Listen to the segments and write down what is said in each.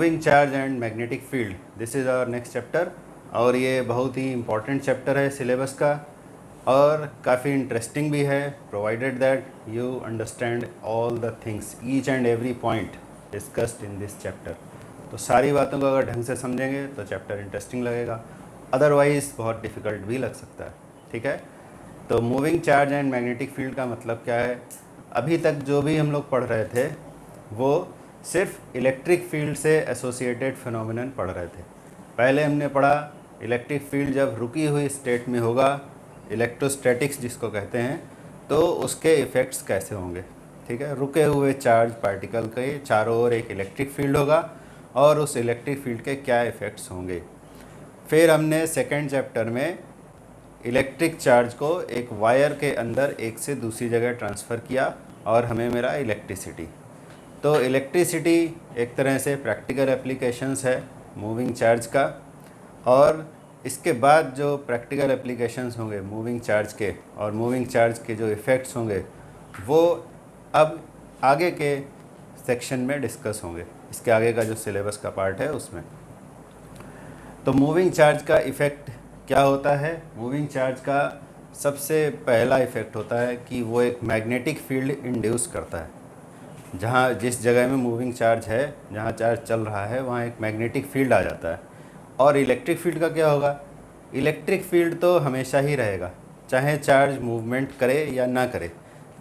Moving charge and magnetic field, this is our next chapter. और ये बहुत ही इम्पॉर्टेंट चैप्टर है सिलेबस का और काफ़ी इंटरेस्टिंग भी है, provided that you understand all the things, each and every point discussed in this chapter. तो सारी बातों को अगर ढंग से समझेंगे तो चैप्टर इंटरेस्टिंग लगेगा, अदरवाइज़ बहुत डिफ़िकल्ट भी लग सकता है। ठीक है, तो moving charge and magnetic field का मतलब क्या है? अभी तक जो भी हम लोग पढ़ रहे थे वो सिर्फ इलेक्ट्रिक फील्ड से एसोसिएटेड फिनोमिनन पढ़ रहे थे। पहले हमने पढ़ा इलेक्ट्रिक फील्ड जब रुकी हुई स्टेट में होगा, इलेक्ट्रोस्टैटिक्स जिसको कहते हैं, तो उसके इफ़ेक्ट्स कैसे होंगे। ठीक है, रुके हुए चार्ज पार्टिकल के चारों ओर एक इलेक्ट्रिक फील्ड होगा और उस इलेक्ट्रिक फील्ड के क्या इफ़ेक्ट्स होंगे। फिर हमने सेकेंड चैप्टर में इलेक्ट्रिक चार्ज को एक वायर के अंदर एक से दूसरी जगह ट्रांसफ़र किया और हमें मिला इलेक्ट्रिसिटी। तो इलेक्ट्रिसिटी एक तरह से प्रैक्टिकल एप्लीकेशंस है मूविंग चार्ज का, और इसके बाद जो प्रैक्टिकल एप्लीकेशंस होंगे मूविंग चार्ज के और मूविंग चार्ज के जो इफ़ेक्ट्स होंगे वो अब आगे के सेक्शन में डिस्कस होंगे, इसके आगे का जो सिलेबस का पार्ट है उसमें। तो मूविंग चार्ज का इफ़ेक्ट क्या होता है? मूविंग चार्ज का सबसे पहला इफ़ेक्ट होता है कि वो एक मैग्नेटिक फील्ड इंड्यूस करता है। जहाँ जिस जगह में मूविंग चार्ज है, जहाँ चार्ज चल रहा है, वहाँ एक मैग्नेटिक फील्ड आ जाता है। और इलेक्ट्रिक फील्ड का क्या होगा? इलेक्ट्रिक फील्ड तो हमेशा ही रहेगा, चाहे चार्ज मूवमेंट करे या ना करे।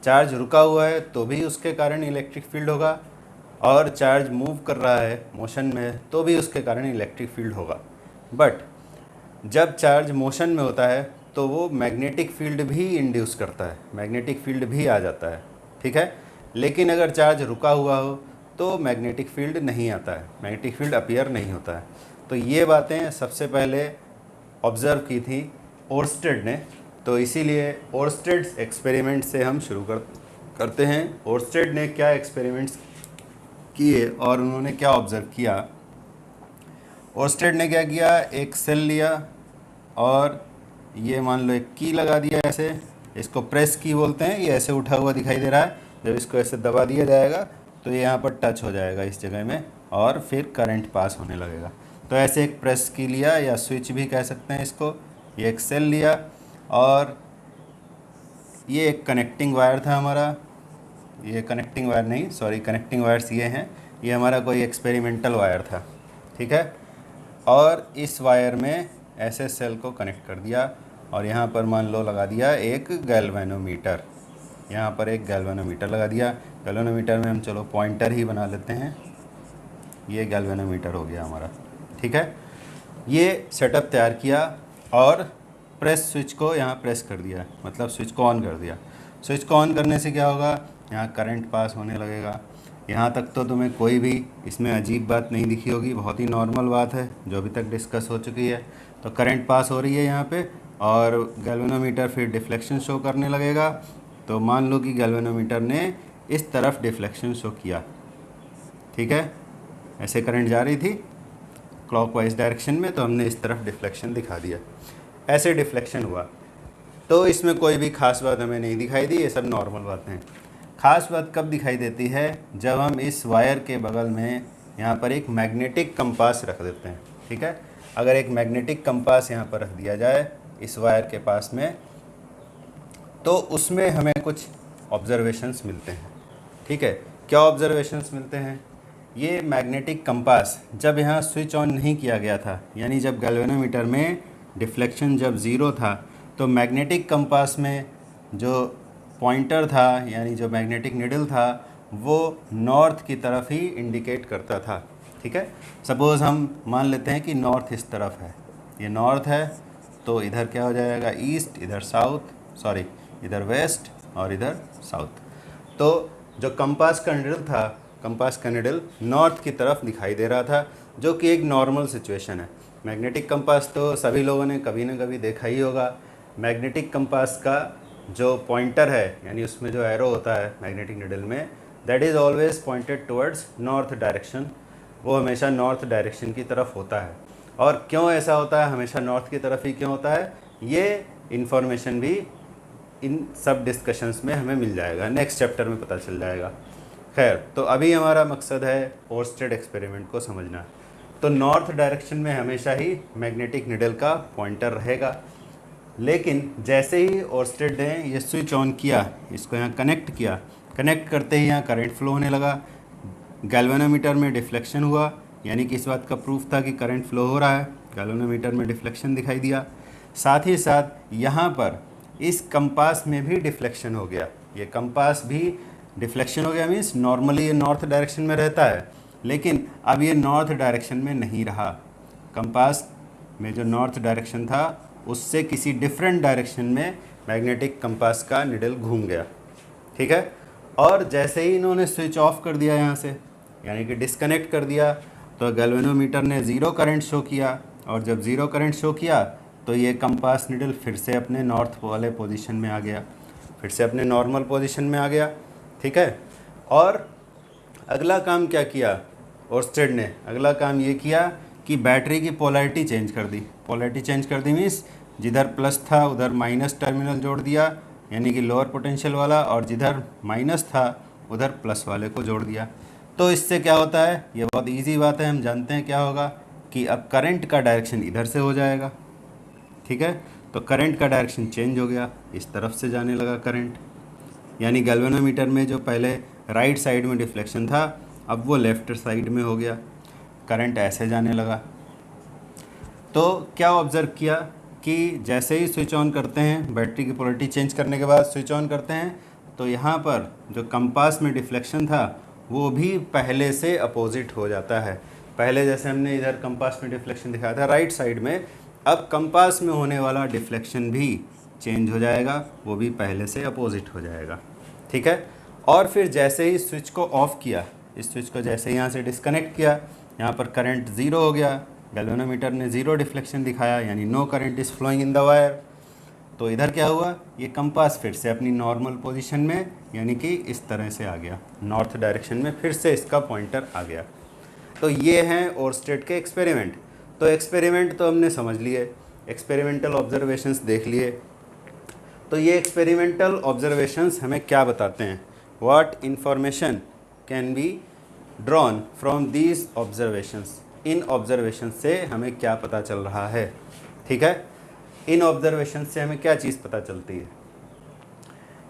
चार्ज रुका हुआ है तो भी उसके कारण इलेक्ट्रिक फील्ड होगा, और चार्ज मूव कर रहा है मोशन में तो भी उसके कारण इलेक्ट्रिक फील्ड होगा। बट जब चार्ज मोशन में होता है तो वो मैग्नेटिक फील्ड भी इंड्यूस करता है, मैग्नेटिक फील्ड भी आ जाता है। ठीक है, लेकिन अगर चार्ज रुका हुआ हो तो मैग्नेटिक फील्ड नहीं आता है, मैग्नेटिक फील्ड अपीयर नहीं होता है। तो ये बातें सबसे पहले ऑब्ज़र्व की थी ओर्स्टेड ने, तो इसीलिए ओर्स्टेड एक्सपेरिमेंट से हम शुरू करते हैं। ओर्स्टेड ने क्या एक्सपेरिमेंट्स किए और उन्होंने क्या ऑब्ज़र्व किया? ओर्स्टेड ने क्या किया, एक सेल लिया और ये मान लो एक की लगा दिया, ऐसे, इसको प्रेस की बोलते हैं, ये ऐसे उठा हुआ दिखाई दे रहा है। जब इसको ऐसे दबा दिया जाएगा तो ये यहाँ पर टच हो जाएगा इस जगह में और फिर करंट पास होने लगेगा। तो ऐसे एक प्रेस की लिया या स्विच भी कह सकते हैं इसको। ये एक सेल लिया और ये एक कनेक्टिंग वायर था हमारा, ये कनेक्टिंग वायर नहीं, सॉरी, कनेक्टिंग वायर्स ये हैं, ये हमारा कोई एक्सपेरिमेंटल वायर था। ठीक है, और इस वायर में ऐसे सेल को कनेक्ट कर दिया और यहाँ पर मान लो लगा दिया एक गैल्वेनोमीटर, यहाँ पर एक गैल्वेनोमीटर लगा दिया। गैल्वेनोमीटर में हम चलो पॉइंटर ही बना लेते हैं, ये गैल्वेनोमीटर हो गया हमारा। ठीक है, ये सेटअप तैयार किया और प्रेस स्विच को यहाँ प्रेस कर दिया, मतलब स्विच को ऑन कर दिया। स्विच को ऑन करने से क्या होगा, यहाँ करंट पास होने लगेगा। यहाँ तक तो तुम्हें कोई भी इसमें अजीब बात नहीं दिखी होगी, बहुत ही नॉर्मल बात है जो अभी तक डिस्कस हो चुकी है। तो करंट पास हो रही है यहाँ पे और गैल्वेनोमीटर फिर डिफ्लेक्शन शो करने लगेगा। तो मान लो कि गैल्वेनोमीटर ने इस तरफ डिफ्लेक्शन शो किया। ठीक है, ऐसे करंट जा रही थी क्लॉकवाइज डायरेक्शन में, तो हमने इस तरफ डिफ्लेक्शन दिखा दिया, ऐसे डिफ्लेक्शन हुआ। तो इसमें कोई भी खास बात हमें नहीं दिखाई दी, ये सब नॉर्मल बातें हैं। खास बात कब दिखाई देती है, जब हम इस वायर के बगल में यहाँ पर एक मैग्नेटिक कंपास रख देते हैं। ठीक है, अगर एक मैग्नेटिक कंपास यहाँ पर रख दिया जाए इस वायर के पास में, तो उसमें हमें कुछ ऑब्जर्वेशंस मिलते हैं। ठीक है, क्या ऑब्जर्वेशंस मिलते हैं? ये मैग्नेटिक कंपास जब यहाँ स्विच ऑन नहीं किया गया था, यानी जब गैल्वेनोमीटर में डिफ्लेक्शन जब ज़ीरो था, तो मैग्नेटिक कंपास में जो पॉइंटर था, यानी जो मैग्नेटिक निडल था, वो नॉर्थ की तरफ ही इंडिकेट करता था। ठीक है, सपोज़ हम मान लेते हैं कि नॉर्थ इस तरफ है, ये नॉर्थ है, तो इधर क्या हो जाएगा, ईस्ट, इधर साउथ, सॉरी इधर वेस्ट और इधर साउथ। तो जो कंपास का निडल था, कंपास का निडल नॉर्थ की तरफ दिखाई दे रहा था, जो कि एक नॉर्मल सिचुएशन है। मैग्नेटिक कंपास तो सभी लोगों ने कभी ना कभी देखा ही होगा। मैग्नेटिक कंपास का जो पॉइंटर है, यानी उसमें जो एरो होता है मैग्नेटिक निडल में, that is always pointed towards north direction, वो हमेशा नॉर्थ डायरेक्शन की तरफ होता है। और क्यों ऐसा होता है, हमेशा नॉर्थ की तरफ ही क्यों होता है, ये इन्फॉर्मेशन भी इन सब डिस्कशंस में हमें मिल जाएगा, नेक्स्ट चैप्टर में पता चल जाएगा। खैर, तो अभी हमारा मकसद है ओर्स्टेड एक्सपेरिमेंट को समझना। तो नॉर्थ डायरेक्शन में हमेशा ही मैग्नेटिक निडल का पॉइंटर रहेगा, लेकिन जैसे ही ओर्स्टेड ने ये स्विच ऑन किया, इसको यहाँ कनेक्ट किया, कनेक्ट करते ही यहाँ करंट फ्लो होने लगा, गैल्वेनोमीटर में डिफ्लेक्शन हुआ, यानी कि इस बात का प्रूफ था कि करंट फ्लो हो रहा है, गैल्वेनोमीटर में डिफ्लेक्शन दिखाई दिया। साथ ही साथ यहाँ पर इस कंपास में भी डिफ्लेक्शन हो गया, ये कंपास भी डिफ्लेक्शन हो गया, मीन्स नॉर्मली ये नॉर्थ डायरेक्शन में रहता है, लेकिन अब ये नॉर्थ डायरेक्शन में नहीं रहा। कंपास में जो नॉर्थ डायरेक्शन था उससे किसी डिफरेंट डायरेक्शन में मैग्नेटिक कंपास का निडल घूम गया, ठीक है। और जैसे ही इन्होंने स्विच ऑफ कर दिया यहाँ से, यानी कि डिस्कनेक्ट कर दिया, तो गैल्वेनोमीटर ने ज़ीरो करंट शो किया, और जब ज़ीरो करंट शो किया तो ये कंपास निडल फिर से अपने नॉर्थ वाले पोजीशन में आ गया, फिर से अपने नॉर्मल पोजीशन में आ गया, ठीक है। और अगला काम क्या किया ओर्स्टेड ने? अगला काम ये किया कि बैटरी की पोलैरिटी चेंज कर दी। पोलैरिटी चेंज कर दी मीन्स जिधर प्लस था उधर माइनस टर्मिनल जोड़ दिया, यानी कि लोअर पोटेंशियल वाला, और जिधर माइनस था उधर प्लस वाले को जोड़ दिया। तो इससे क्या होता है, ये बहुत इजी बात है, हम जानते हैं क्या होगा कि अब करंट का डायरेक्शन इधर से हो जाएगा, ठीक है। तो करंट का डायरेक्शन चेंज हो गया, इस तरफ से जाने लगा करंट, यानी गैल्वेनोमीटर में जो पहले राइट साइड में डिफ्लेक्शन था अब वो लेफ़्ट साइड में हो गया, करंट ऐसे जाने लगा। तो क्या ऑब्ज़र्व किया कि जैसे ही स्विच ऑन करते हैं, बैटरी की पोलैरिटी चेंज करने के बाद स्विच ऑन करते हैं, तो यहाँ पर जो कंपास में डिफ्लेक्शन था वो भी पहले से अपोजिट हो जाता है। पहले जैसे हमने इधर कंपास में डिफ्लेक्शन दिखाया था राइट साइड में, अब कंपास में होने वाला डिफ्लेक्शन भी चेंज हो जाएगा, वो भी पहले से अपोजिट हो जाएगा, ठीक है। और फिर जैसे ही स्विच को ऑफ़ किया, इस स्विच को जैसे यहाँ से डिस्कनेक्ट किया, यहाँ पर करंट ज़ीरो हो गया, गैल्वेनोमीटर ने ज़ीरो डिफ्लेक्शन दिखाया, यानी no current is flowing in the wire. तो इधर क्या हुआ, ये कंपास फिर से अपनी नॉर्मल पोजीशन में, यानी कि इस तरह से आ गया, नॉर्थ डायरेक्शन में फिर से इसका पॉइंटर आ गया। तो ये हैं ओर्स्टेड के एक्सपेरिमेंट। तो एक्सपेरिमेंट तो हमने समझ लिए, एक्सपेरिमेंटल ऑब्जर्वेशंस देख लिए। तो ये एक्सपेरिमेंटल ऑब्जर्वेशंस हमें क्या बताते हैं? What information can be drawn from these observations? In observation से हमें क्या पता चल रहा है, ठीक है। इन ऑब्जर्वेशन से हमें क्या चीज़ पता चलती है?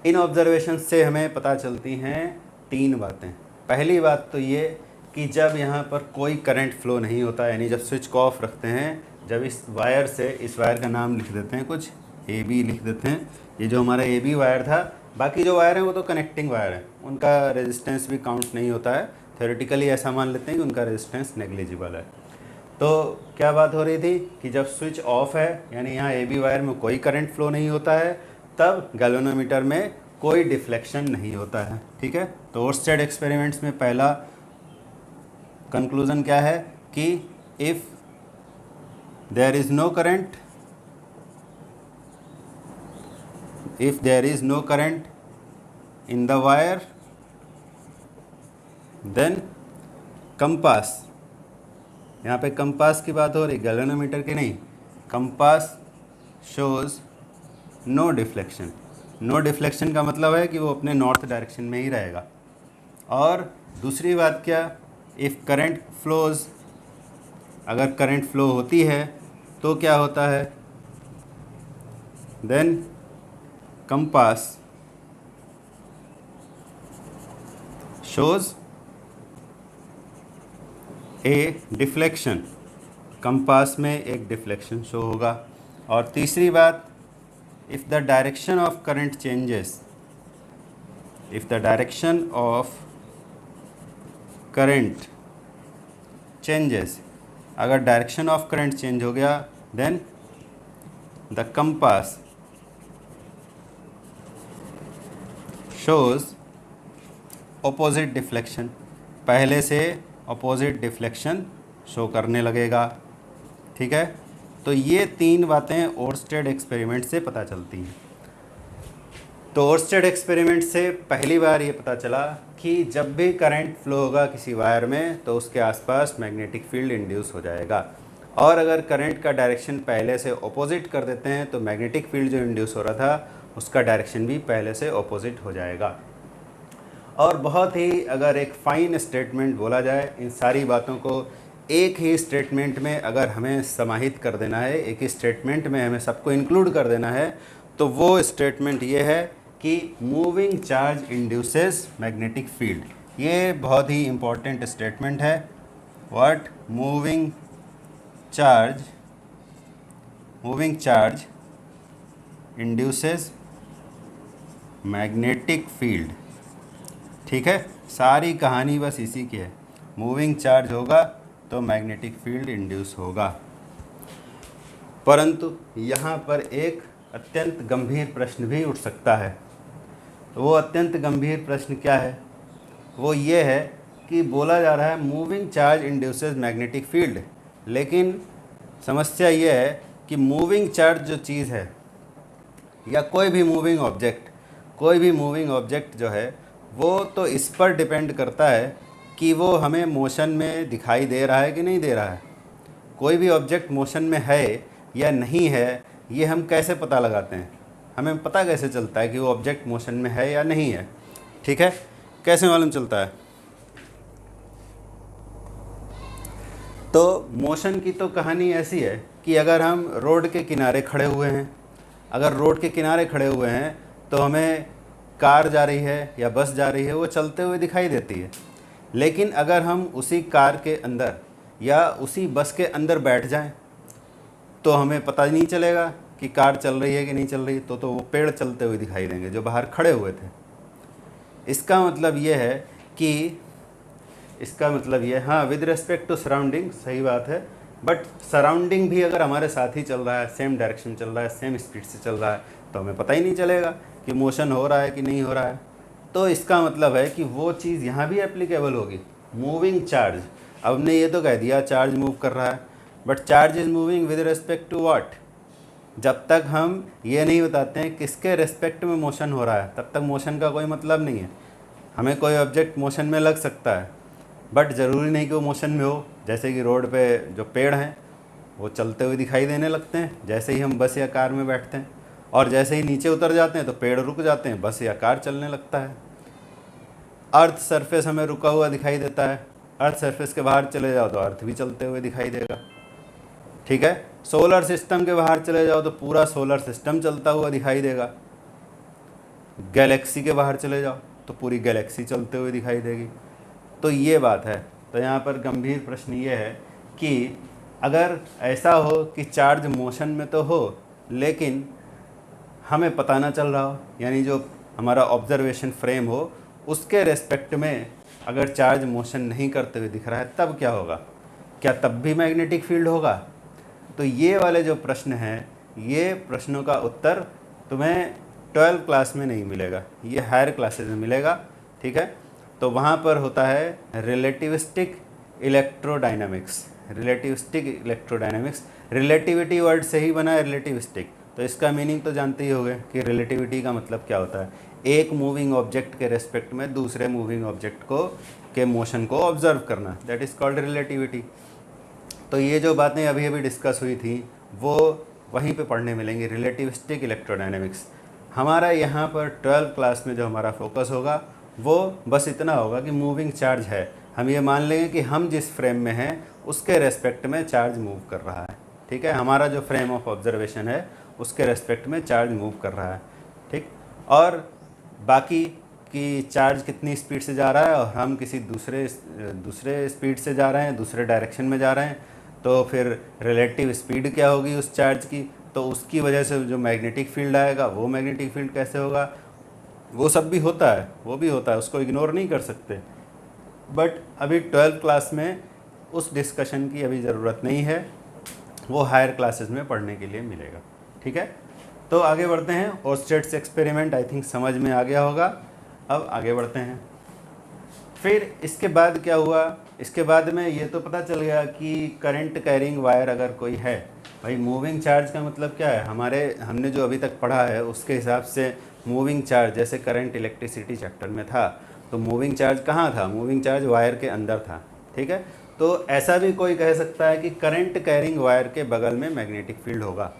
इन ऑब्जर्वेशन से हमें पता चलती हैं तीन बातें। पहली बात तो ये कि जब यहाँ पर कोई करंट फ्लो नहीं होता, यानी जब स्विच को ऑफ रखते हैं, जब इस वायर से, इस वायर का नाम लिख देते हैं कुछ, ए बी लिख देते हैं, ये जो हमारा ए बी वायर था, बाकी जो वायर हैं वो तो कनेक्टिंग वायर है, उनका रेजिस्टेंस भी काउंट नहीं होता है, थ्योरेटिकली ऐसा मान लेते हैं कि उनका रेजिस्टेंस नेग्लिजिबल है। तो क्या बात हो रही थी कि जब स्विच ऑफ है, यानी यहाँ ए बी वायर में कोई करंट फ्लो नहीं होता है, तब गैल्वेनोमीटर में कोई डिफ्लेक्शन नहीं होता है, ठीक है। तो ओर्स्टेड एक्सपेरिमेंट्स में पहला कंक्लूजन क्या है कि if there is no current, if there is no current in the wire, then compass, यहाँ पे कंपास की बात हो रही, गैल्वेनोमीटर की नहीं, compass shows no deflection. No deflection का मतलब है कि वो अपने नॉर्थ डायरेक्शन में ही रहेगा। और दूसरी बात क्या, इफ़ करंट फ्लोज, अगर करंट फ्लो होती है तो क्या होता है, then compass shows a deflection, compass में एक डिफ्लेक्शन शो होगा। और तीसरी बात, if the direction of current changes, if the direction of current changes, अगर डायरेक्शन ऑफ करंट चेंज हो गया, then the compass shows opposite deflection, पहले से ऑपोजिट डिफ्लेक्शन शो करने लगेगा, ठीक है। तो ये तीन बातें ओर्स्टेड एक्सपेरिमेंट से पता चलती हैं। तो ओर्स्टेड एक्सपेरिमेंट से पहली बार ये पता चला कि जब भी करंट फ्लो होगा किसी वायर में तो उसके आसपास मैग्नेटिक फील्ड इंड्यूस हो जाएगा, और अगर करंट का डायरेक्शन पहले से ऑपोजिट कर देते हैं तो मैग्नेटिक फील्ड जो इंड्यूस हो रहा था उसका डायरेक्शन भी पहले से ऑपोजिट हो जाएगा। और बहुत ही अगर एक फाइन स्टेटमेंट बोला जाए, इन सारी बातों को एक ही स्टेटमेंट में अगर हमें समाहित कर देना है, एक ही स्टेटमेंट में हमें सबको इंक्लूड कर देना है, तो वो स्टेटमेंट ये है कि moving charge induces magnetic field. ये बहुत ही इम्पॉर्टेंट स्टेटमेंट है। What? Moving charge induces magnetic field. ठीक है, सारी कहानी बस इसी की है। मूविंग चार्ज होगा तो मैग्नेटिक फील्ड इंड्यूस होगा। परंतु यहाँ पर एक अत्यंत गंभीर प्रश्न भी उठ सकता है। तो वो अत्यंत गंभीर प्रश्न क्या है? वो ये है कि बोला जा रहा है moving charge induces magnetic field, लेकिन समस्या ये है कि मूविंग चार्ज जो चीज़ है या कोई भी मूविंग ऑब्जेक्ट जो है वो तो इस पर डिपेंड करता है कि वो हमें मोशन में दिखाई दे रहा है कि नहीं दे रहा है। कोई भी ऑब्जेक्ट मोशन में है या नहीं है, ये हम कैसे पता लगाते हैं? हमें पता कैसे चलता है कि वो ऑब्जेक्ट मोशन में है या नहीं है? ठीक है, कैसे मालूम चलता है? तो मोशन की तो कहानी ऐसी है कि अगर हम रोड के किनारे खड़े हुए हैं, तो हमें कार जा रही है या बस जा रही है, वो चलते हुए दिखाई देती है। लेकिन अगर हम उसी कार के अंदर या उसी बस के अंदर बैठ जाएं, तो हमें पता नहीं चलेगा कि कार चल रही है कि नहीं चल रही। तो वो पेड़ चलते हुए दिखाई देंगे जो बाहर खड़े हुए थे। इसका मतलब ये है कि हाँ, विद रिस्पेक्ट टू सराउंडिंग, सही बात है, बट सराउंडिंग भी अगर हमारे साथ ही चल रहा है, सेम डायरेक्शन चल रहा है, सेम स्पीड से चल रहा है, तो हमें पता ही नहीं चलेगा कि मोशन हो रहा है कि नहीं हो रहा है। तो इसका मतलब है कि वो चीज़ यहाँ भी एप्लीकेबल होगी। मूविंग चार्ज, अब हमने ये तो कह दिया चार्ज मूव कर रहा है, but charge is moving with respect to what? जब तक हम ये नहीं बताते हैं किसके रिस्पेक्ट में मोशन हो रहा है, तब तक मोशन का कोई मतलब नहीं है। हमें कोई ऑब्जेक्ट मोशन में लग सकता है, बट ज़रूरी नहीं कि वो मोशन में हो। जैसे कि रोड पे जो पेड़ हैं वो चलते हुए दिखाई देने लगते हैं जैसे ही हम बस या कार में बैठते हैं, और जैसे ही नीचे उतर जाते हैं तो पेड़ रुक जाते हैं, बस या कार चलने लगता है। अर्थ सरफेस हमें रुका हुआ दिखाई देता है, अर्थ सरफेस के बाहर चले जाओ तो अर्थ भी चलते हुए दिखाई देगा। ठीक है, सोलर सिस्टम के बाहर चले जाओ तो पूरा सोलर सिस्टम चलता हुआ दिखाई देगा। गैलेक्सी के बाहर चले जाओ तो पूरी गैलेक्सी चलते हुए दिखाई देगी। तो ये बात है। तो यहाँ पर गंभीर प्रश्न ये है कि अगर ऐसा हो कि चार्ज मोशन में तो हो लेकिन हमें पता ना चल रहा हो, यानी जो हमारा ऑब्जर्वेशन फ्रेम हो उसके रेस्पेक्ट में अगर चार्ज मोशन नहीं करते हुए दिख रहा है, तब क्या होगा? क्या तब भी मैग्नेटिक फील्ड होगा? तो ये वाले जो प्रश्न हैं, ये प्रश्नों का उत्तर तुम्हें 12th क्लास में नहीं मिलेगा, ये हायर क्लासेस में मिलेगा। ठीक है, तो वहाँ पर होता है रिलेटिविस्टिक इलेक्ट्रोडायनामिक्स। रिलेटिविटी वर्ड से ही बना है रिलेटिविस्टिक। तो इसका मीनिंग तो जानते ही होंगे कि रिलेटिविटी का मतलब क्या होता है। एक मूविंग ऑब्जेक्ट के रेस्पेक्ट में दूसरे मूविंग ऑब्जेक्ट के मोशन को ऑब्जर्व करना, दैट इज़ कॉल्ड रिलेटिविटी। तो ये जो बातें अभी अभी डिस्कस हुई थी वो वहीं पे पढ़ने मिलेंगी, रिलेटिविस्टिक इलेक्ट्रोडायनेमिक्स। हमारा यहाँ पर 12th क्लास में जो हमारा फोकस होगा वो बस इतना होगा कि मूविंग चार्ज है। हम ये मान लेंगे कि हम जिस फ्रेम में हैं उसके रेस्पेक्ट में चार्ज मूव कर रहा है। ठीक है, हमारा जो फ्रेम ऑफ ऑब्जर्वेशन है उसके रेस्पेक्ट में चार्ज मूव कर रहा है। ठीक, और बाकी कि चार्ज कितनी स्पीड से जा रहा है और हम किसी दूसरे स्पीड से जा रहे हैं, दूसरे डायरेक्शन में जा रहे हैं, तो फिर रिलेटिव स्पीड क्या होगी उस चार्ज की, तो उसकी वजह से जो मैग्नेटिक फील्ड आएगा वो मैग्नेटिक फील्ड कैसे होगा, वो सब भी होता है, उसको इग्नोर नहीं कर सकते। बट अभी 12th क्लास में उस डिस्कशन की अभी ज़रूरत नहीं है, वो हायर क्लासेस में पढ़ने के लिए मिलेगा। ठीक है, तो आगे बढ़ते हैं। ओस्टेट्स एक्सपेरिमेंट आई थिंक समझ में आ गया होगा। अब आगे बढ़ते हैं। फिर इसके बाद क्या हुआ? इसके बाद में ये तो पता चल गया कि करंट कैरिंग वायर अगर कोई है, भाई मूविंग चार्ज का मतलब क्या है? हमने जो अभी तक पढ़ा है उसके हिसाब से मूविंग चार्ज जैसे करंट इलेक्ट्रिसिटी चैप्टर में था, तो मूविंग चार्ज कहाँ था? मूविंग चार्ज वायर के अंदर था। ठीक है, तो ऐसा भी कोई कह सकता है कि करंट कैरिंग वायर के बगल में मैग्नेटिक फील्ड होगा।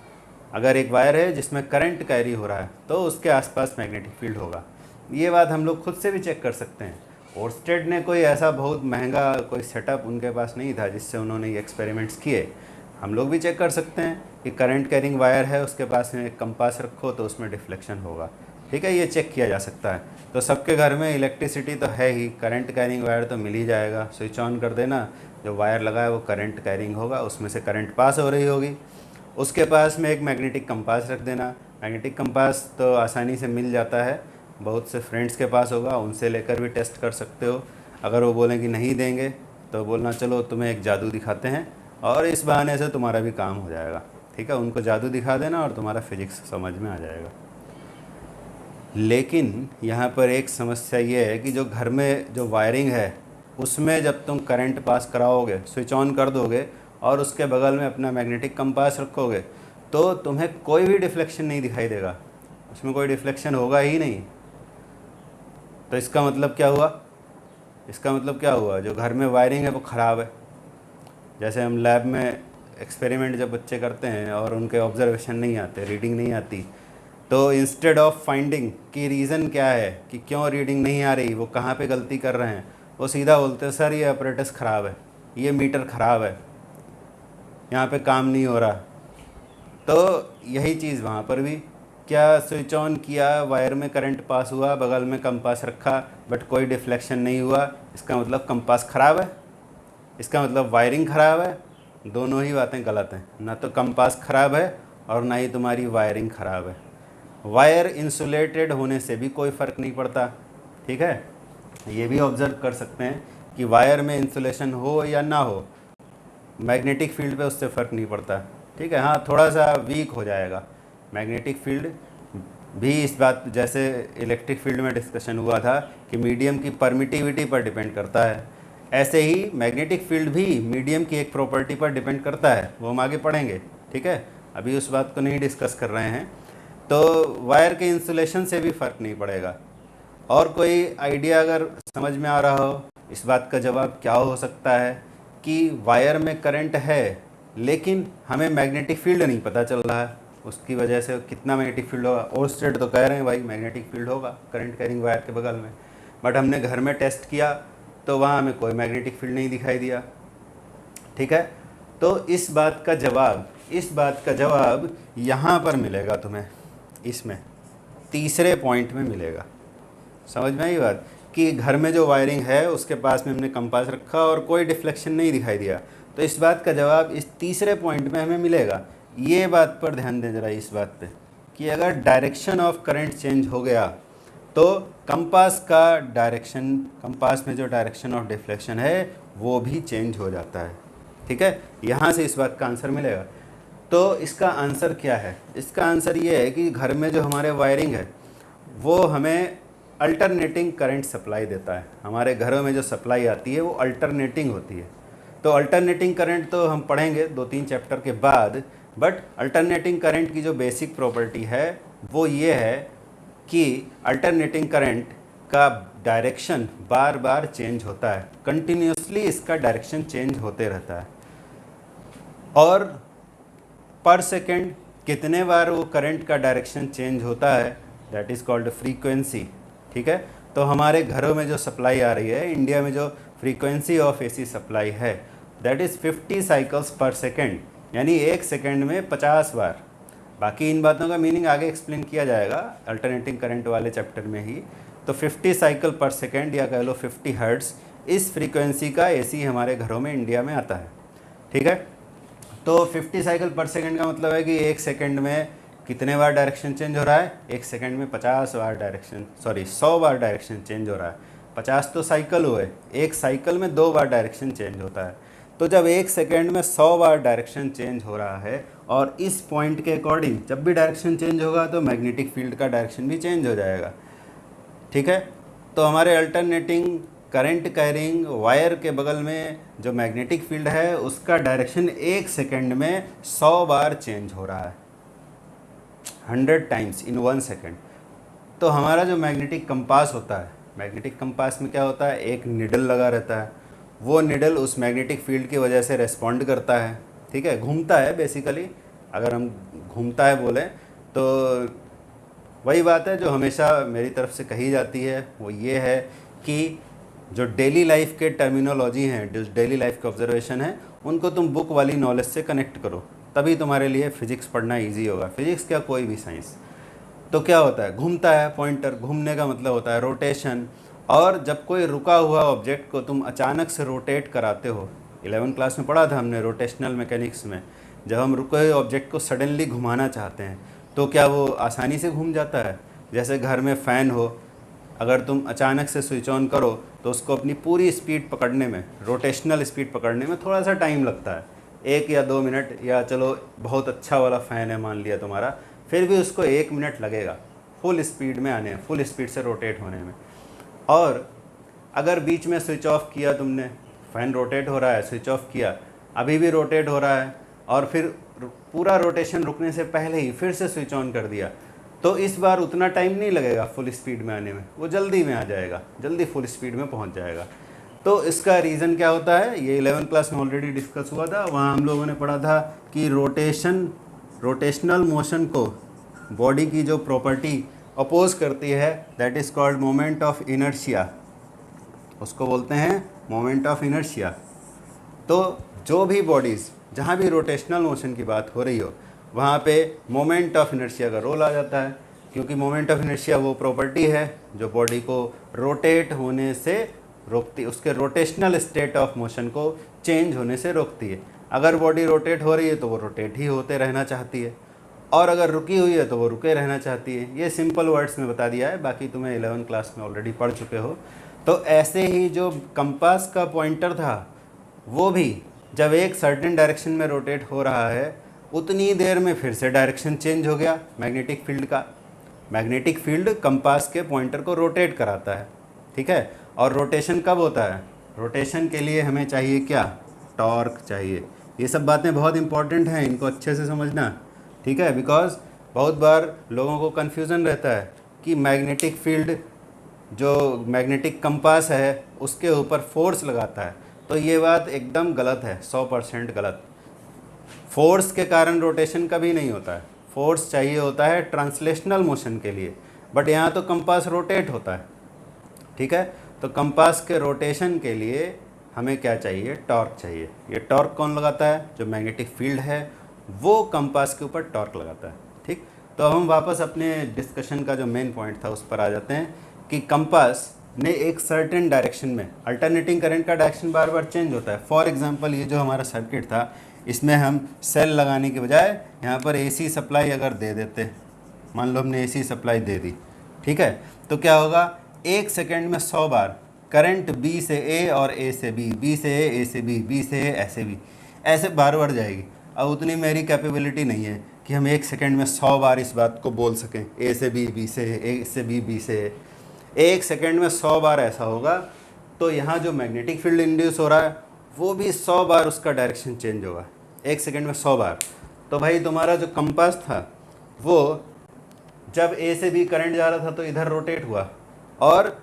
अगर एक वायर है जिसमें करंट कैरी हो रहा है तो उसके आसपास मैग्नेटिक फील्ड होगा। ये बात हम लोग खुद से भी चेक कर सकते हैं। ओर्स्टेड ने कोई ऐसा बहुत महंगा कोई सेटअप उनके पास नहीं था जिससे उन्होंने ये एक्सपेरिमेंट्स किए। हम लोग भी चेक कर सकते हैं कि करंट कैरिंग वायर है, उसके पास में एक कंपास रखो तो उसमें डिफ्लेक्शन होगा। ठीक है, ये चेक किया जा सकता है। तो सबके घर में इलेक्ट्रिसिटी तो है ही, करंट कैरिंग वायर तो मिल ही जाएगा। स्विच ऑन कर देना, जो वायर लगा है वो करंट कैरिंग होगा, उसमें से करंट पास हो रही होगी। उसके पास में एक मैग्नेटिक कंपास रख देना। मैग्नेटिक कंपास तो आसानी से मिल जाता है, बहुत से फ्रेंड्स के पास होगा, उनसे लेकर भी टेस्ट कर सकते हो। अगर वो बोलें कि नहीं देंगे तो बोलना चलो तुम्हें एक जादू दिखाते हैं, और इस बहाने से तुम्हारा भी काम हो जाएगा। ठीक है, उनको जादू दिखा देना और तुम्हारा फिजिक्स समझ में आ जाएगा। लेकिन यहाँ पर एक समस्या ये है कि जो घर में जो वायरिंग है उसमें जब तुम करंट पास कराओगे, स्विच ऑन कर दोगे और उसके बगल में अपना मैग्नेटिक कंपास रखोगे, तो तुम्हें कोई भी डिफ्लेक्शन नहीं दिखाई देगा, उसमें कोई डिफ्लेक्शन होगा ही नहीं। तो इसका मतलब क्या हुआ? इसका मतलब क्या हुआ? जो घर में वायरिंग है वो ख़राब है। जैसे हम लैब में एक्सपेरिमेंट जब बच्चे करते हैं और उनके ऑब्जर्वेशन नहीं आते, रीडिंग नहीं आती, तो इंस्टेड ऑफ फाइंडिंग कि रीज़न क्या है कि क्यों रीडिंग नहीं आ रही, वो कहाँ पे गलती कर रहे हैं, वो सीधा बोलते हैं सर ये ऑपरेटस ख़राब है, ये मीटर ख़राब है, यहाँ पे काम नहीं हो रहा। तो यही चीज़ वहाँ पर भी, क्या स्विच ऑन किया, वायर में करंट पास हुआ, बगल में कंपास रखा बट कोई डिफ्लेक्शन नहीं हुआ, इसका मतलब कंपास ख़राब है, इसका मतलब वायरिंग ख़राब है। दोनों ही बातें गलत हैं, ना तो कंपास ख़राब है और ना ही तुम्हारी वायरिंग ख़राब है। वायर इंसुलेटेड होने से भी कोई फ़र्क नहीं पड़ता। ठीक है, ये भी ऑब्ज़र्व कर सकते हैं कि वायर में इंसुलेशन हो या ना हो, मैग्नेटिक फील्ड पे उससे फ़र्क नहीं पड़ता। ठीक है, हाँ थोड़ा सा वीक हो जाएगा मैग्नेटिक फील्ड भी। इस बात जैसे इलेक्ट्रिक फील्ड में डिस्कशन हुआ था कि मीडियम की परमिटिविटी पर डिपेंड करता है, ऐसे ही मैग्नेटिक फील्ड भी मीडियम की एक प्रॉपर्टी पर डिपेंड करता है, वो हम आगे पढ़ेंगे। ठीक है, अभी उस बात को नहीं डिस्कस कर रहे हैं। तो वायर के इंसुलेशन से भी फ़र्क नहीं पड़ेगा। और कोई आइडिया अगर समझ में आ रहा हो, इस बात का जवाब क्या हो सकता है कि वायर में करंट है लेकिन हमें मैग्नेटिक फील्ड नहीं पता चल रहा है, उसकी वजह से कितना मैग्नेटिक फील्ड होगा। ओर्स्टेड तो कह रहे हैं भाई मैग्नेटिक फील्ड होगा करंट कैरिंग वायर के बगल में, बट हमने घर में टेस्ट किया तो वहाँ हमें कोई मैग्नेटिक फील्ड नहीं दिखाई दिया। ठीक है, तो इस बात का जवाब यहाँ पर मिलेगा तुम्हें, इसमें तीसरे पॉइंट में मिलेगा। समझ में आई बात कि घर में जो वायरिंग है उसके पास में हमने कंपास रखा और कोई डिफ्लेक्शन नहीं दिखाई दिया, तो इस बात का जवाब इस तीसरे पॉइंट में हमें मिलेगा। ये बात पर ध्यान दें जरा, इस बात पे कि अगर डायरेक्शन ऑफ करंट चेंज हो गया तो कंपास का डायरेक्शन, कंपास में जो डायरेक्शन ऑफ डिफ्लेक्शन है वो भी चेंज हो जाता है। ठीक है, यहाँ से इस बात का आंसर मिलेगा। तो इसका आंसर क्या है? इसका आंसर ये है कि घर में जो हमारे वायरिंग है वो हमें अल्टरनेटिंग करंट सप्लाई देता है। हमारे घरों में जो सप्लाई आती है वो अल्टरनेटिंग होती है। तो अल्टरनेटिंग करंट तो हम पढ़ेंगे 2-3 चैप्टर के बाद, बट अल्टरनेटिंग करंट की जो बेसिक प्रॉपर्टी है वो ये है कि अल्टरनेटिंग करंट का डायरेक्शन बार बार चेंज होता है, कंटिन्यूसली इसका डायरेक्शन चेंज होते रहता है, और पर सेकेंड कितने बार वो करंट का डायरेक्शन चेंज होता है, दैट इज़ कॉल्ड फ्रीक्वेंसी। ठीक है, तो हमारे घरों में जो सप्लाई आ रही है, इंडिया में जो फ्रीक्वेंसी ऑफ एसी सप्लाई है दैट इज़ 50 साइकिल्स पर सेकेंड, यानी एक सेकेंड में 50 बार। बाकी इन बातों का मीनिंग आगे एक्सप्लेन किया जाएगा अल्टरनेटिंग करंट वाले चैप्टर में ही। तो 50 साइकिल पर सेकेंड या कह लो 50 हर्ट्ज़, इस फ्रीक्वेंसी का एसी हमारे घरों में इंडिया में आता है। ठीक है, तो 50 साइकिल पर सेकेंड का मतलब है कि एक सेकेंड में कितने बार डायरेक्शन चेंज हो रहा है? एक सेकेंड में 50 बार डायरेक्शन, 100 बार डायरेक्शन चेंज हो रहा है। 50 तो साइकिल हुए, एक साइकिल में 2 बार डायरेक्शन चेंज होता है। तो जब एक सेकेंड में 100 बार डायरेक्शन चेंज हो रहा है और इस पॉइंट के अकॉर्डिंग जब भी डायरेक्शन चेंज होगा तो मैग्नेटिक फील्ड का डायरेक्शन भी चेंज हो जाएगा। ठीक है, तो हमारे अल्टरनेटिंग करंट कैरिंग वायर के बगल में जो मैग्नेटिक फील्ड है उसका डायरेक्शन एक सेकेंड में 100 बार चेंज हो रहा है, 100 टाइम्स इन 1 सेकेंड। तो हमारा जो मैग्नेटिक कंपास होता है, मैग्नेटिक कंपास में क्या होता है, एक निडल लगा रहता है, वो निडल उस मैग्नेटिक फील्ड की वजह से रेस्पॉन्ड करता है। ठीक है, घूमता है बेसिकली, अगर हम घूमता है बोलें तो वही बात है जो हमेशा मेरी तरफ से कही जाती है, वो ये है कि जो डेली लाइफ के टर्मिनोलॉजी हैं, जो डेली लाइफ के ऑब्जर्वेशन है, उनको तुम बुक वाली नॉलेज से कनेक्ट करो, तभी तुम्हारे लिए फिजिक्स पढ़ना इजी होगा। फिजिक्स क्या, कोई भी साइंस। तो क्या होता है, घूमता है पॉइंटर, घूमने का मतलब होता है रोटेशन। और जब कोई रुका हुआ ऑब्जेक्ट को तुम अचानक से रोटेट कराते हो, 11वीं क्लास में पढ़ा था हमने रोटेशनल मैकेनिक्स में, जब हम रुके हुए ऑब्जेक्ट को सडनली घुमाना चाहते हैं तो क्या वो आसानी से घूम जाता है? जैसे घर में फ़ैन हो, अगर तुम अचानक से स्विच ऑन करो तो उसको अपनी पूरी स्पीड पकड़ने में, रोटेशनल स्पीड पकड़ने में थोड़ा सा टाइम लगता है, 1 या 2 मिनट, या चलो बहुत अच्छा वाला फ़ैन है मान लिया तुम्हारा, फिर भी उसको 1 मिनट लगेगा फुल स्पीड में आने, फुल स्पीड से रोटेट होने में। और अगर बीच में स्विच ऑफ किया तुमने, फ़ैन रोटेट हो रहा है, स्विच ऑफ किया, अभी भी रोटेट हो रहा है, और फिर पूरा रोटेशन रुकने से पहले ही फिर से स्विच ऑन कर दिया, तो इस बार उतना टाइम नहीं लगेगा फुल स्पीड में आने में, वो जल्दी में आ जाएगा, जल्दी फुल स्पीड में पहुंच जाएगा। तो इसका रीज़न क्या होता है, ये 11वीं क्लास में ऑलरेडी डिस्कस हुआ था। वहाँ हम लोगों ने पढ़ा था कि रोटेशनल मोशन को बॉडी की जो प्रॉपर्टी अपोज करती है, that is called moment of inertia, उसको बोलते हैं मोमेंट ऑफ इनर्शिया। तो जो भी बॉडीज़, जहाँ भी रोटेशनल मोशन की बात हो रही हो, वहाँ पे मोमेंट ऑफ इनर्शिया का रोल आ जाता है, क्योंकि मोमेंट ऑफ इनर्शिया वो प्रॉपर्टी है जो बॉडी को रोटेट होने से रोकती, उसके रोटेशनल स्टेट ऑफ मोशन को चेंज होने से रोकती है। अगर बॉडी रोटेट हो रही है तो वो रोटेट ही होते रहना चाहती है, और अगर रुकी हुई है तो वो रुके रहना चाहती है। ये सिंपल वर्ड्स में बता दिया है, बाकी तुम्हें 11वीं क्लास में ऑलरेडी पढ़ चुके हो। तो ऐसे ही जो कंपास का पॉइंटर था, वो भी जब एक सर्टेन डायरेक्शन में रोटेट हो रहा है, उतनी देर में फिर से डायरेक्शन चेंज हो गया मैग्नेटिक फील्ड का। मैग्नेटिक फील्ड कंपास के पॉइंटर को रोटेट कराता है, ठीक है। और रोटेशन कब होता है, रोटेशन के लिए हमें चाहिए क्या, टॉर्क चाहिए। ये सब बातें बहुत इंपॉर्टेंट हैं, इनको अच्छे से समझना, ठीक है। बिकॉज बहुत बार लोगों को कन्फ्यूज़न रहता है कि मैग्नेटिक फील्ड, जो मैग्नेटिक कंपास है, उसके ऊपर फोर्स लगाता है, तो ये बात एकदम गलत है, 100% गलत। फोर्स के कारण रोटेशन कभी नहीं होता है, फोर्स चाहिए होता है ट्रांसलेशनल मोशन के लिए, बट यहाँ तो कंपास रोटेट होता है, ठीक है। तो कंपास के रोटेशन के लिए हमें क्या चाहिए, टॉर्क चाहिए। ये टॉर्क कौन लगाता है, जो मैग्नेटिक फील्ड है वो कंपास के ऊपर टॉर्क लगाता है, ठीक। तो हम वापस अपने डिस्कशन का जो मेन पॉइंट था उस पर आ जाते हैं कि कंपास ने एक सर्टेन डायरेक्शन में, अल्टरनेटिंग करंट का डायरेक्शन बार बार चेंज होता है। फॉर एग्जांपल ये जो हमारा सर्किट था, इसमें हम सेल लगाने के बजाय यहाँ पर एसी सप्लाई अगर दे देते, मान लो हमने एसी सप्लाई दे दी, ठीक है, तो क्या होगा, 1 सेकेंड में 100 बार करंट बी से ए और ए से बी, बी से ए से बी, बी से ए ऐसे भी, ऐसे बार बार जाएगी। अब उतनी मेरी कैपेबिलिटी नहीं है कि हम 1 सेकेंड में 100 बार इस बात को बोल सकें, ए से बी, बी से ए से बी, बी से ए। 1 सेकेंड में 100 बार ऐसा होगा, तो यहाँ जो मैग्नेटिक फील्ड इंड्यूस हो रहा है वो भी 100 बार उसका डायरेक्शन चेंज होगा, 1 सेकेंड में 100 बार। तो भाई तुम्हारा जो कंपास था वो जब ए से बी करंट जा रहा था तो इधर रोटेट हुआ, और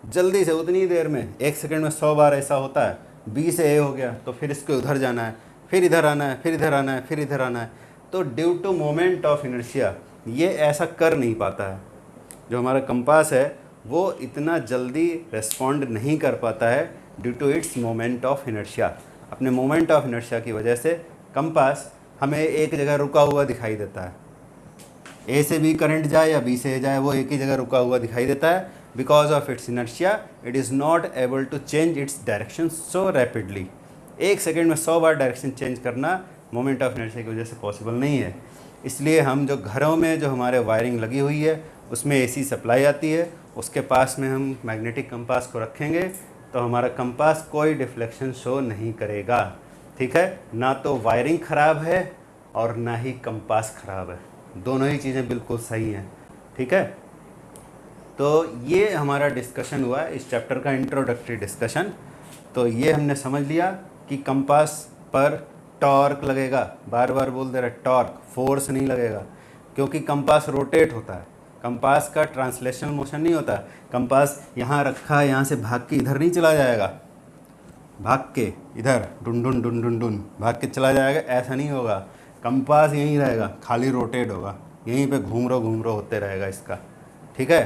जल्दी से उतनी देर में 1 सेकेंड में 100 बार ऐसा होता है, बी से ए हो गया तो फिर इसको उधर जाना है, फिर इधर आना है, फिर इधर आना है, फिर इधर आना है। तो due to moment of inertia ये ऐसा कर नहीं पाता है, जो हमारा कंपास है वो इतना जल्दी रेस्पॉन्ड नहीं कर पाता है due to its moment of inertia. अपने मोमेंट ऑफ इनर्शिया की वजह से कंपास हमें एक जगह रुका हुआ दिखाई देता है, ए से बी करंट जाए या बी से ए जाए वो एक ही जगह रुका हुआ दिखाई देता है। Because of its inertia it is not able to change its direction so rapidly. 1 second में 100 बार डायरेक्शन चेंज करना मोमेंट ऑफ इनर्शिया की वजह से पॉसिबल नहीं है। इसलिए हम जो घरों में जो हमारे वायरिंग लगी हुई है उसमें एसी सप्लाई आती है, उसके पास में हम मैग्नेटिक कंपास को रखेंगे तो हमारा कंपास कोई डिफ्लेक्शन शो नहीं करेगा, ठीक है। ना तो वायरिंग ख़राब है और ना ही कंपास ख़राब है, दोनों ही चीज़ें बिल्कुल सही हैं, ठीक है। तो ये हमारा डिस्कशन हुआ इस चैप्टर का, इंट्रोडक्टरी डिस्कशन। तो ये हमने समझ लिया कि कंपास पर टॉर्क लगेगा, बार बार बोल दे रहा है टॉर्क, फोर्स नहीं लगेगा, क्योंकि कंपास रोटेट होता है। कंपास का ट्रांसलेशनल मोशन नहीं होता, कंपास यहाँ रखा है, यहाँ से भाग के इधर नहीं चला जाएगा, भाग के इधर डुन डुन डुन डुन डुन भाग के चला जाएगा, ऐसा नहीं होगा। कंपास यहीं रहेगा, खाली रोटेट होगा, यहीं पे घूम रहा होते रहेगा इसका, ठीक है।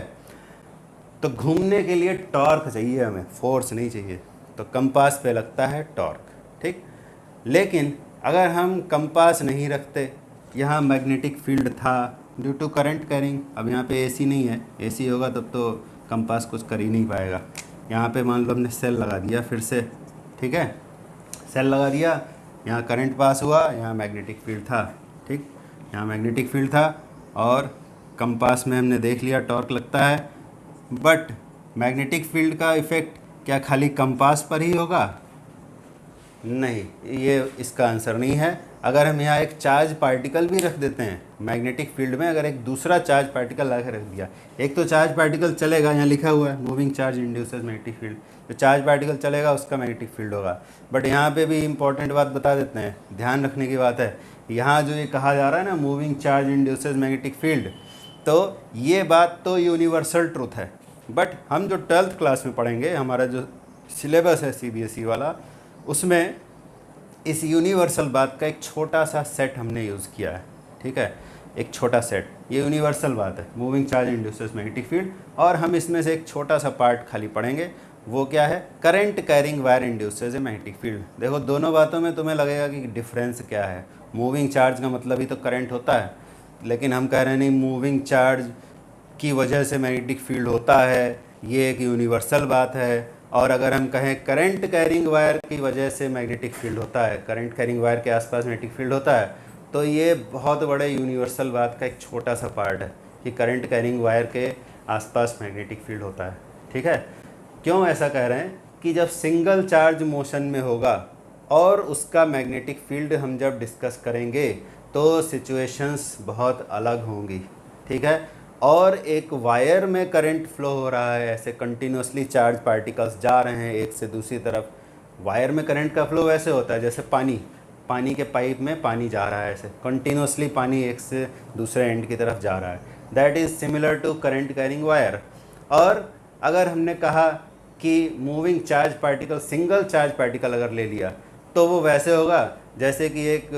तो घूमने के लिए टॉर्क चाहिए हमें, फोर्स नहीं चाहिए, तो कंपास पे लगता है टॉर्क, ठीक। लेकिन अगर हम कंपास नहीं रखते, यहाँ मैग्नेटिक फील्ड था ड्यू टू करंट कैरिंग, अब यहाँ पे एसी नहीं है, एसी होगा तब तो कंपास कुछ कर ही नहीं पाएगा। यहाँ पे मान लो हमने सेल लगा दिया फिर से, ठीक है, सेल लगा दिया, यहाँ करंट पास हुआ, यहाँ मैग्नेटिक फील्ड था, ठीक, यहाँ मैग्नेटिक फील्ड था और कंपास में हमने देख लिया टॉर्क लगता है। बट मैग्नेटिक फील्ड का इफ़ेक्ट क्या खाली कंपास पर ही होगा? नहीं, ये इसका आंसर नहीं है। अगर हम यहाँ एक चार्ज पार्टिकल भी रख देते हैं मैग्नेटिक फील्ड में, अगर एक दूसरा चार्ज पार्टिकल ला के रख दिया, एक तो चार्ज पार्टिकल चलेगा, यहाँ लिखा हुआ है moving charge induces magnetic field, तो चार्ज पार्टिकल चलेगा उसका मैग्नेटिक फील्ड होगा। बट यहाँ पे भी इंपॉर्टेंट बात बता देते हैं, ध्यान रखने की बात है, यहाँ जो ये कहा जा रहा है ना moving charge induces magnetic field, तो ये बात तो यूनिवर्सल ट्रूथ है। बट हम जो 12th क्लास में पढ़ेंगे, हमारा जो सिलेबस है सीबीएसई वाला, उसमें इस यूनिवर्सल बात का एक छोटा सा सेट हमने यूज़ किया है, ठीक है, एक छोटा सेट, ये यूनिवर्सल बात है moving charge induces magnetic field. और हम इसमें से एक छोटा सा पार्ट खाली पढ़ेंगे, वो क्या है, current carrying wire induces a magnetic field. देखो दोनों बातों में तुम्हें लगेगा कि डिफरेंस क्या है, मूविंग चार्ज का मतलब ही तो करंट होता है, लेकिन हम कह रहे हैं नहीं, मूविंग चार्ज की वजह से मैग्नेटिक फील्ड होता है, ये एक यूनिवर्सल बात है। और अगर हम कहें करंट कैरिंग वायर की वजह से मैग्नेटिक फील्ड होता है, करंट कैरिंग वायर के आसपास मैग्नेटिक फील्ड होता है, तो ये बहुत बड़े यूनिवर्सल बात का एक छोटा सा पार्ट है कि करंट कैरिंग वायर के आसपास मैग्नेटिक फील्ड होता है, ठीक है। क्यों ऐसा कह रहे हैं कि जब सिंगल चार्ज मोशन में होगा और उसका मैग्नेटिक फील्ड हम जब डिस्कस करेंगे तो सिचुएशंस बहुत अलग होंगी, ठीक है। और एक वायर में करंट फ्लो हो रहा है, ऐसे कंटिन्यूसली चार्ज पार्टिकल्स जा रहे हैं एक से दूसरी तरफ। वायर में करंट का फ्लो वैसे होता है जैसे पानी के पाइप में पानी जा रहा है, ऐसे कंटिन्यूसली पानी एक से दूसरे एंड की तरफ जा रहा है, that is similar to current carrying wire. और अगर हमने कहा कि moving charge particle, single charge particle अगर ले लिया, तो वो वैसे होगा जैसे कि एक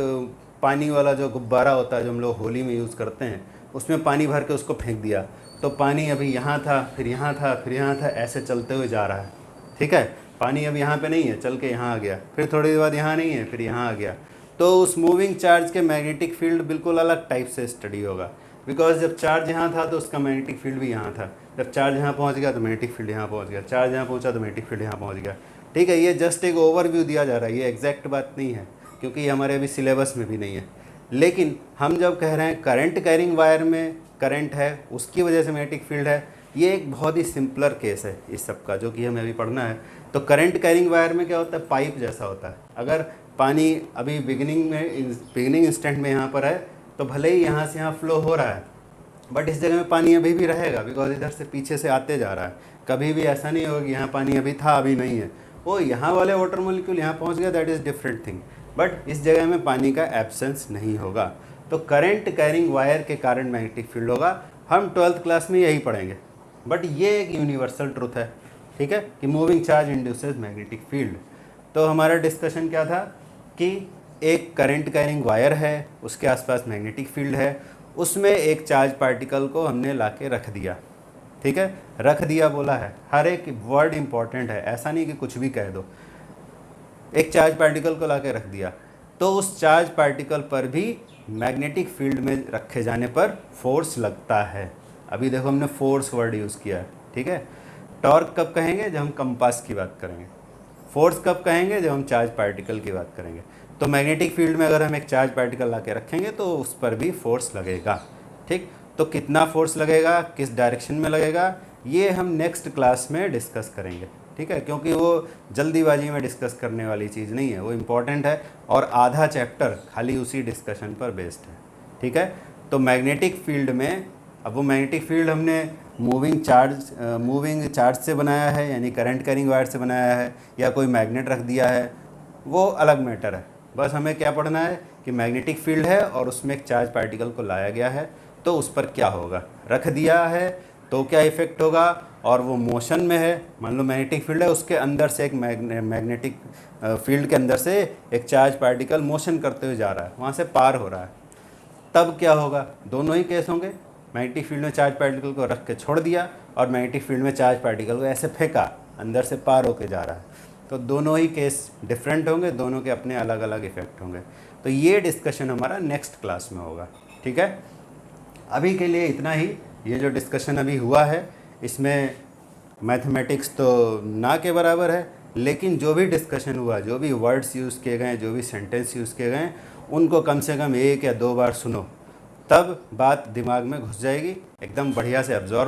पानी वाला जो गुब्बारा होता है जो हम लोग होली में यूज़ करते हैं, उसमें पानी भर के उसको फेंक दिया, तो पानी अभी यहाँ था, फिर यहाँ था, फिर यहाँ था, ऐसे चलते हुए जा रहा है, ठीक है। पानी अब यहाँ पे नहीं है, चल के यहाँ आ गया, फिर थोड़ी देर बाद यहाँ नहीं है, फिर यहाँ आ गया। तो उस मूविंग चार्ज के मैग्नेटिक फील्ड बिल्कुल अलग टाइप से स्टडी होगा, बिकॉज जब चार्ज यहाँ था तो उसका मैग्नेटिक फील्ड भी यहाँ था, जब चार्ज यहाँ पहुँच गया तो मैग्नेटिक फील्ड यहाँ पहुँच गया, चार्ज यहाँ पहुँचा तो मैग्नेटिक फील्ड यहाँ पहुँच गया, ठीक है। ये जस्ट एक ओवरव्यू दिया जा रहा है, ये एग्जैक्ट बात नहीं है, क्योंकि ये हमारे अभी सिलेबस में भी नहीं है। लेकिन हम जब कह रहे हैं करंट कैरिंग वायर में करंट है, उसकी वजह से मैग्नेटिक फील्ड है, ये एक बहुत ही सिंपलर केस है इस सब का, जो कि हमें अभी पढ़ना है। तो करंट कैरिंग वायर में क्या होता है, पाइप जैसा होता है। अगर पानी अभी बिगिनिंग इंस्टेंट में यहाँ पर है, तो भले ही यहाँ से यहाँ फ्लो हो रहा है, बट इस जगह में पानी अभी भी रहेगा, बिकॉज इधर से पीछे से आते जा रहा है। कभी भी ऐसा नहीं होगा कि यहाँ पानी अभी था अभी नहीं है, वो यहाँ वाले वाटर मॉलिक्यूल यहाँ पहुँच गया, that is different thing, but इस जगह में पानी का एब्सेंस नहीं होगा। तो करंट कैरिंग वायर के कारण मैग्नेटिक फील्ड होगा, हम 12th क्लास में यही पढ़ेंगे। बट ये एक यूनिवर्सल ट्रूथ है, ठीक है, कि moving charge induces magnetic field. तो हमारा डिस्कशन क्या था कि एक करंट कैरिंग वायर है, उसके आसपास मैग्नेटिक फील्ड है, उसमें एक चार्ज पार्टिकल को हमने लाके रख दिया, ठीक है, रख दिया बोला है, हर एक वर्ड इंपॉर्टेंट है, ऐसा नहीं कि कुछ भी कह दो। एक चार्ज पार्टिकल को लाके रख दिया, तो उस चार्ज पार्टिकल पर भी मैग्नेटिक फील्ड में रखे जाने पर फोर्स लगता है। अभी देखो हमने फोर्स वर्ड यूज़ किया है, ठीक है। टॉर्क कब कहेंगे, जब हम कंपास की बात करेंगे। फोर्स कब कहेंगे, जब हम चार्ज पार्टिकल की बात करेंगे। तो मैग्नेटिक फील्ड में अगर हम एक चार्ज पार्टिकल ला के रखेंगे तो उस पर भी फोर्स लगेगा, ठीक। तो कितना फोर्स लगेगा, किस डायरेक्शन में लगेगा, ये हम नेक्स्ट क्लास में डिस्कस करेंगे, ठीक है, क्योंकि वो जल्दीबाजी में डिस्कस करने वाली चीज़ नहीं है, वो इम्पॉर्टेंट है और आधा चैप्टर खाली उसी डिस्कशन पर बेस्ड है, ठीक है। तो मैग्नेटिक फील्ड में, अब वो मैग्नेटिक फील्ड हमने मूविंग चार्ज से बनाया है, यानी करंट कैरिंग वायर से बनाया है, या कोई मैग्नेट रख दिया है, वो अलग मैटर है। बस हमें क्या पढ़ना है कि मैग्नेटिक फील्ड है और उसमें एक चार्ज पार्टिकल को लाया गया है, तो उस पर क्या होगा, रख दिया है तो क्या इफेक्ट होगा, और वो मोशन में है, मान लो मैग्नेटिक फील्ड है, उसके अंदर से एक मैग्नेटिक फील्ड के अंदर से एक चार्ज पार्टिकल मोशन करते हुए जा रहा है, वहाँ से पार हो रहा है, तब क्या होगा, दोनों ही केस होंगे। मैग्नेटिक फील्ड में चार्ज पार्टिकल को रख के छोड़ दिया और मैग्नेटिक फील्ड में चार्ज पार्टिकल को ऐसे फेंका, अंदर से पार होके जा रहा है, तो दोनों ही केस डिफरेंट होंगे, दोनों के अपने अलग अलग इफेक्ट होंगे। तो ये डिस्कशन हमारा नेक्स्ट क्लास में होगा, ठीक है। अभी के लिए इतना ही। ये जो डिस्कशन अभी हुआ है इसमें मैथमेटिक्स तो ना के बराबर है, लेकिन जो भी डिस्कशन हुआ, जो भी वर्ड्स यूज़ किए गए, जो भी सेंटेंस यूज़ किए गए, उनको कम से कम 1 या 2 बार सुनो, तब बात दिमाग में घुस जाएगी, एकदम बढ़िया से अब्जॉर्ब